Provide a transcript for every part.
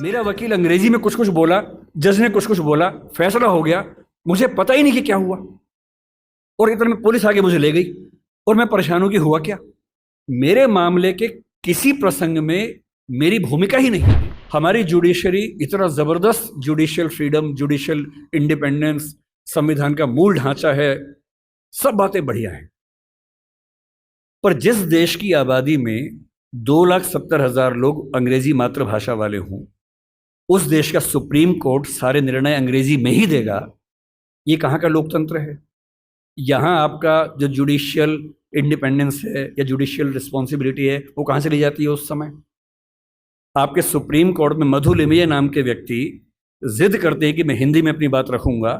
मेरा वकील अंग्रेजी में कुछ कुछ बोला, जज ने कुछ कुछ बोला, फैसला हो गया, मुझे पता ही नहीं कि क्या हुआ। और इतने में पुलिस आगे मुझे ले गई और मैं परेशान हूं कि हुआ क्या। मेरे मामले के किसी प्रसंग में मेरी भूमिका ही नहीं। हमारी जुडिशरी इतना जबरदस्त जुडिशियल फ्रीडम, जुडिशियल इंडिपेंडेंस, संविधान का मूल ढांचा है, सब बातें बढ़िया हैं। पर जिस देश की आबादी में 2,70,000 लोग अंग्रेजी मातृभाषा वाले हों, उस देश का सुप्रीम कोर्ट सारे निर्णय अंग्रेजी में ही देगा, ये कहाँ का लोकतंत्र है। यहाँ आपका जो जुडिशियल इंडिपेंडेंस है या जुडिशियल रिस्पॉन्सिबिलिटी है, वो कहाँ से ली जाती है उस समय। आपके सुप्रीम कोर्ट में मधु लिमये नाम के व्यक्ति जिद करते हैं कि मैं हिंदी में अपनी बात रखूंगा,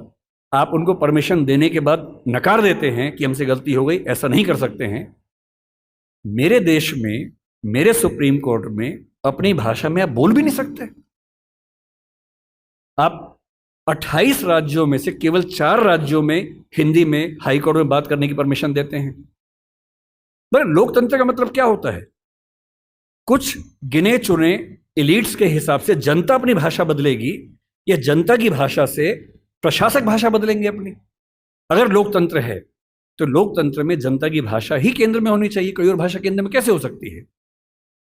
आप उनको परमिशन देने के बाद नकार देते हैं कि हमसे गलती हो गई, ऐसा नहीं कर सकते हैं। मेरे देश में, मेरे सुप्रीम कोर्ट में अपनी भाषा में आप बोल भी नहीं सकते। आप 28 राज्यों में से केवल 4 राज्यों में हिंदी में हाई कोर्ट में बात करने की परमिशन देते हैं। पर लोकतंत्र का मतलब क्या होता है? कुछ गिने चुने एलिट्स के हिसाब से जनता अपनी भाषा बदलेगी या जनता की भाषा से प्रशासक भाषा बदलेंगे अपनी। अगर लोकतंत्र है तो लोकतंत्र में जनता की भाषा ही केंद्र में होनी चाहिए, कोई और भाषा केंद्र में कैसे हो सकती है।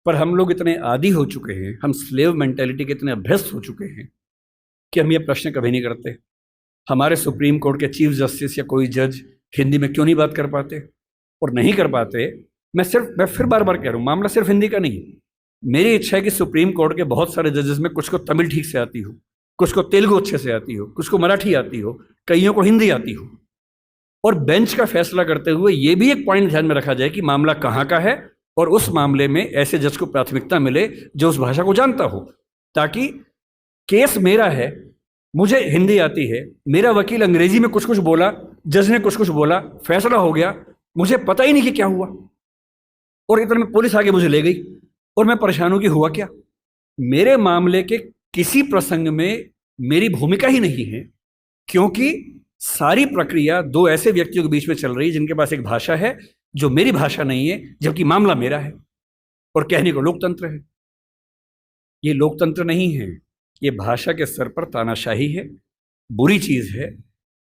पर हम लोग इतने आदी हो चुके हैं, हम स्लेव मेंटेलिटी के इतने अभ्यस्त हो चुके हैं कि हम ये प्रश्न कभी नहीं करते। हमारे सुप्रीम कोर्ट के चीफ जस्टिस या कोई जज हिंदी में क्यों नहीं बात कर पाते? और नहीं कर पाते, मैं फिर बार बार कह रहा हूँ, मामला सिर्फ हिंदी का नहीं। मेरी इच्छा है कि सुप्रीम कोर्ट के बहुत सारे जजेस में कुछ को तमिल ठीक से आती हो, कुछ को तेलुगु अच्छे से आती हो, कुछ को मराठी आती हो, कईयों को हिंदी आती हो। और बेंच का फैसला करते हुए ये भी एक पॉइंट ध्यान में रखा जाए कि मामला कहाँ का है और उस मामले में ऐसे जज को प्राथमिकता मिले जो उस भाषा को जानता हो, ताकि केस मेरा है, मुझे हिंदी आती है, मेरा वकील अंग्रेजी में कुछ कुछ बोला, जज ने कुछ कुछ बोला, फैसला हो गया, मुझे पता ही नहीं कि क्या हुआ। और इतने में पुलिस आगे मुझे ले गई और मैं परेशान हूं कि हुआ क्या। मेरे मामले के किसी प्रसंग में मेरी भूमिका ही नहीं है, क्योंकि सारी प्रक्रिया दो ऐसे व्यक्तियों के बीच में चल रही है जिनके पास एक भाषा है जो मेरी भाषा नहीं है, जबकि मामला मेरा है। और कहने को लोकतंत्र है। ये लोकतंत्र नहीं है, ये भाषा के स्तर पर तानाशाही है, बुरी चीज है।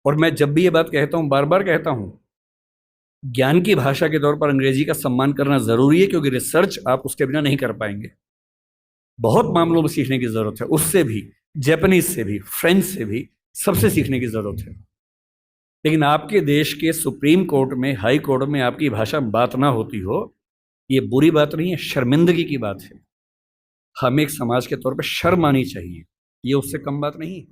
और मैं जब भी ये बात कहता हूं, बार बार कहता हूं, ज्ञान की भाषा के तौर पर अंग्रेजी का सम्मान करना जरूरी है, क्योंकि रिसर्च आप उसके बिना नहीं कर पाएंगे। बहुत मामलों में सीखने की जरूरत है, उससे भी, जापानीज से भी, फ्रेंच से भी, सबसे सीखने की जरूरत है। लेकिन आपके देश के सुप्रीम कोर्ट में, हाई कोर्ट में आपकी भाषा बात ना होती हो, ये बुरी बात नहीं है, शर्मिंदगी की बात है। हमें एक समाज के तौर पर शर्म आनी चाहिए, ये उससे कम बात नहीं है।